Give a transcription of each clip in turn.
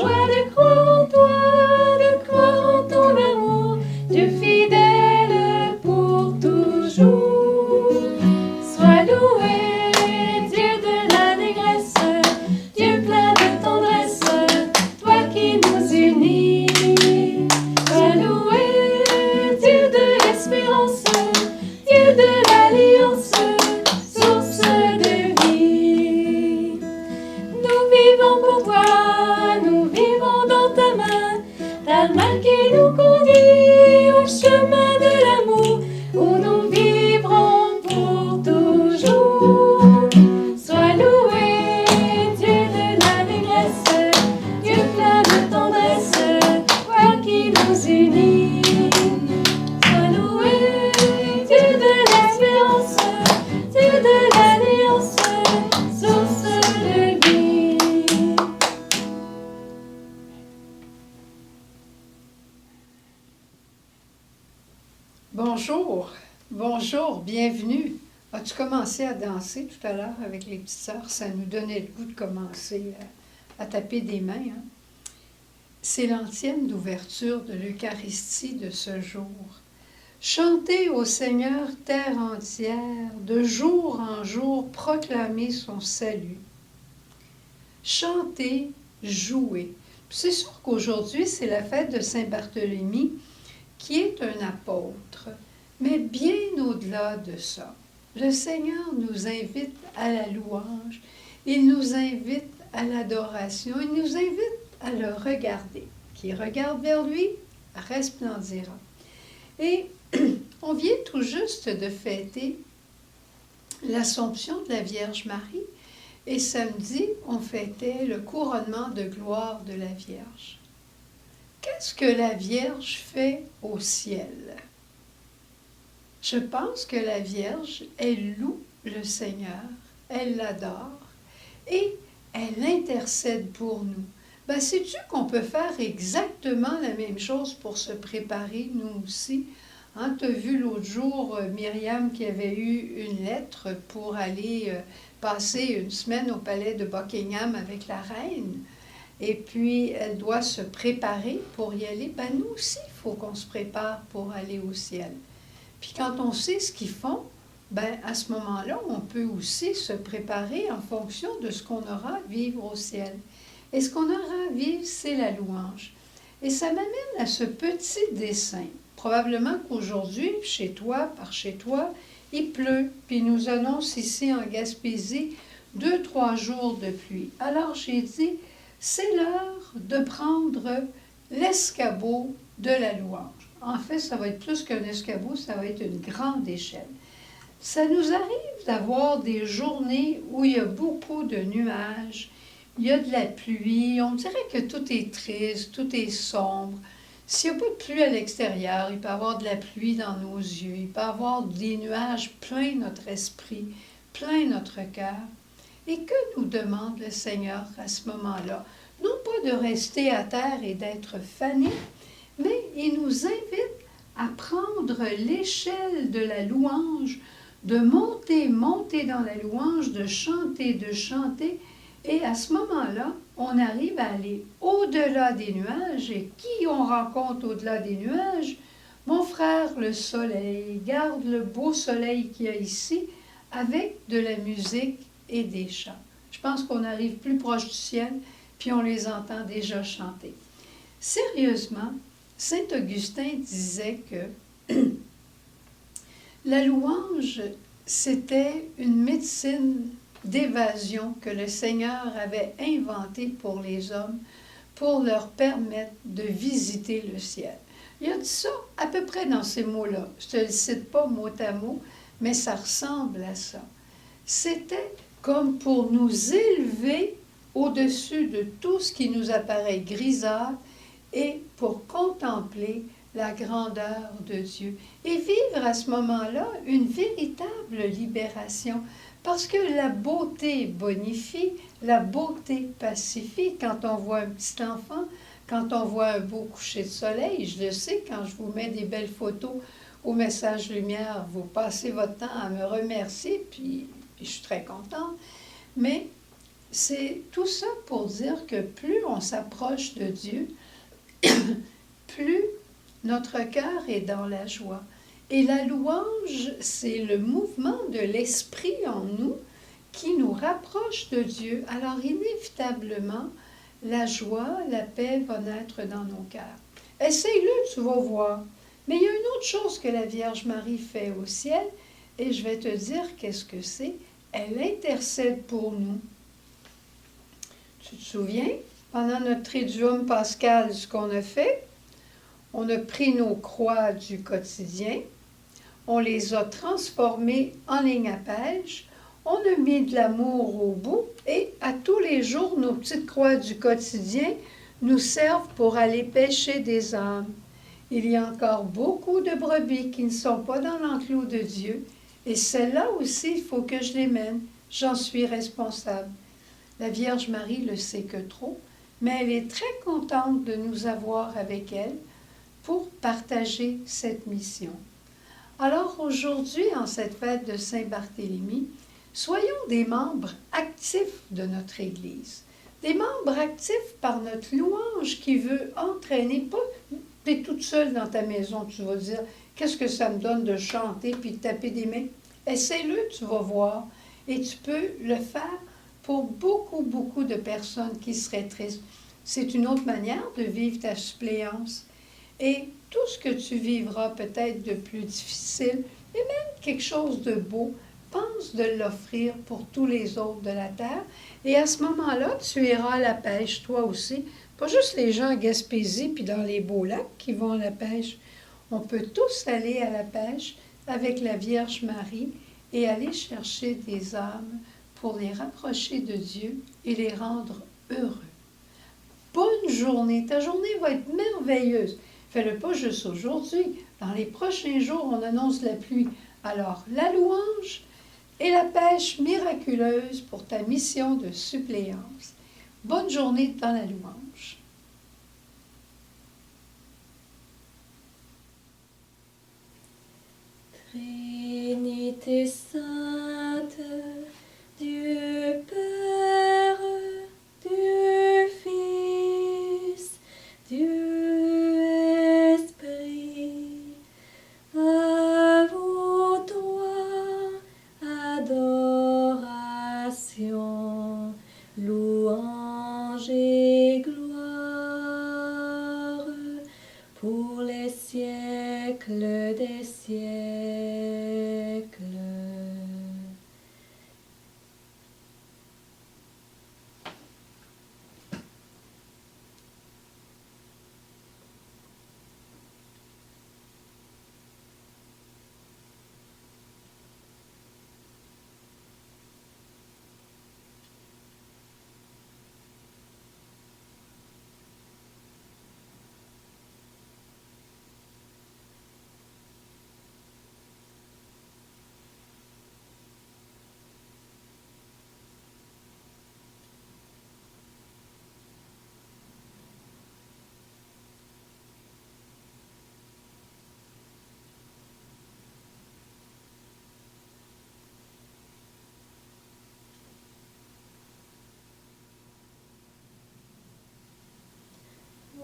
joie de croire en toi, de croire en ton amour, Dieu fidèle pour toujours. Sois loué, Dieu de l'allégresse, Dieu plein de tendresse, toi qui nous unis. Sois loué, Dieu de l'espérance, Dieu de l'alliance, source de vie. Nous vivons pour toi, nous vivons dans ta main qui nous conduit au chemin de l'amour, où nous vivrons pour toujours. Sois loué, Dieu de l'allégresse, Dieu plein de tendresse, toi qui nous unis. Sois loué, Dieu de l'espérance, Dieu de l'alliance, source de vie. Bonjour, bonjour, bienvenue. As-tu commencé à danser tout à l'heure avec les petites sœurs? Ça nous donnait le goût de commencer à taper des mains. Hein? C'est l'antienne d'ouverture de l'Eucharistie de ce jour. Chantez au Seigneur terre entière, de jour en jour proclamez son salut. Chantez, jouez. C'est sûr qu'aujourd'hui, c'est la fête de Saint-Barthélemy, qui est un apôtre, mais bien au-delà de ça. Le Seigneur nous invite à la louange, il nous invite à l'adoration, il nous invite à le regarder. Qui regarde vers lui resplendira. Et on vient tout juste de fêter l'Assomption de la Vierge Marie, et samedi, on fêtait le couronnement de gloire de la Vierge. Qu'est-ce que la Vierge fait au ciel? Je pense que la Vierge, elle loue le Seigneur, elle l'adore et elle intercède pour nous. Ben, sais-tu qu'on peut faire exactement la même chose pour se préparer, nous aussi? Hein, tu as vu l'autre jour Myriam qui avait eu une lettre pour aller passer une semaine au palais de Buckingham avec la reine. Et puis, elle doit se préparer pour y aller. Ben, nous aussi, il faut qu'on se prépare pour aller au ciel. Puis quand on sait ce qu'ils font, ben, à ce moment-là, on peut aussi se préparer en fonction de ce qu'on aura à vivre au ciel. Et ce qu'on aura à vivre, c'est la louange. Et ça m'amène à ce petit dessin. Probablement qu'aujourd'hui, chez toi, par chez toi, il pleut. Puis il nous annonce ici en Gaspésie 2-3 jours de pluie. Alors j'ai dit, c'est l'heure de prendre l'escabeau de la louange. En fait, ça va être plus qu'un escabeau, ça va être une grande échelle. Ça nous arrive d'avoir des journées où il y a beaucoup de nuages, il y a de la pluie, on dirait que tout est triste, tout est sombre. S'il n'y a pas de pluie à l'extérieur, il peut y avoir de la pluie dans nos yeux, il peut y avoir des nuages plein notre esprit, plein notre cœur. Et que nous demande le Seigneur à ce moment-là? Non pas de rester à terre et d'être fané, mais il nous invite à prendre l'échelle de la louange, de monter dans la louange, de chanter, et à ce moment-là, on arrive à aller au-delà des nuages. Et qui on rencontre au-delà des nuages? Mon frère, le soleil. Garde le beau soleil qu'il y a ici avec de la musique et des chants. Je pense qu'on arrive plus proche du ciel, puis on les entend déjà chanter. Sérieusement, Saint Augustin disait que la louange, c'était une médecine d'évasion que le Seigneur avait inventée pour les hommes, pour leur permettre de visiter le ciel. Il a dit ça à peu près dans ces mots-là. Je ne te le cite pas mot à mot, mais ça ressemble à ça. C'était comme pour nous élever au-dessus de tout ce qui nous apparaît grisâtre et pour contempler la grandeur de Dieu et vivre à ce moment-là une véritable libération. Parce que la beauté bonifie, la beauté pacifie. Quand on voit un petit enfant, quand on voit un beau coucher de soleil, je le sais, quand je vous mets des belles photos au Message Lumière, vous passez votre temps à me remercier, puis je suis très contente. Mais c'est tout ça pour dire que plus on s'approche de Dieu, plus notre cœur est dans la joie. Et la louange, c'est le mouvement de l'esprit en nous qui nous rapproche de Dieu. Alors inévitablement, la joie, la paix va naître dans nos cœurs. Essaye-le, tu vas voir. Mais il y a une autre chose que la Vierge Marie fait au ciel, et je vais te dire qu'est-ce que c'est. Elle intercède pour nous. Tu te souviens, pendant notre Triduum pascal, ce qu'on a fait? On a pris nos croix du quotidien, on les a transformées en ligne à pêche, on a mis de l'amour au bout et à tous les jours, nos petites croix du quotidien nous servent pour aller pêcher des âmes. Il y a encore beaucoup de brebis qui ne sont pas dans l'enclos de Dieu et celles-là aussi, il faut que je les mène. J'en suis responsable. La Vierge Marie le sait que trop, mais elle est très contente de nous avoir avec elle pour partager cette mission. Alors aujourd'hui, en cette fête de Saint-Barthélemy, soyons des membres actifs de notre Église, des membres actifs par notre louange qui veut entraîner, pas tu es toute seule dans ta maison, tu vas dire « Qu'est-ce que ça me donne de chanter puis de taper des mains? » Essaie-le, tu vas voir. Et tu peux le faire pour beaucoup, beaucoup de personnes qui seraient tristes. C'est une autre manière de vivre ta suppléance. Et tout ce que tu vivras peut-être de plus difficile, et même quelque chose de beau, pense de l'offrir pour tous les autres de la terre. Et à ce moment-là, tu iras à la pêche, toi aussi. Pas juste les gens à Gaspésie puis dans les beaux lacs qui vont à la pêche. On peut tous aller à la pêche avec la Vierge Marie et aller chercher des âmes pour les rapprocher de Dieu et les rendre heureux. Bonne journée. Ta journée va être merveilleuse. Fais-le pas juste aujourd'hui. Dans les prochains jours, on annonce la pluie. Alors, la louange et la pêche miraculeuse pour ta mission de suppléance. Bonne journée dans la louange. Trinité sainte, Dieu Père, Dieu Fils, Dieu Esprit, à vous toi, adoration, louange et gloire, pour les siècles des siècles.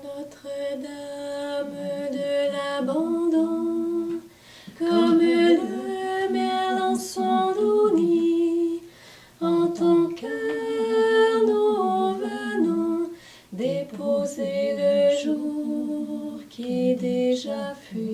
Notre-Dame de l'Abandon, comme le merlan s'endormit, en ton cœur nous venons déposer le jour qui déjà fut.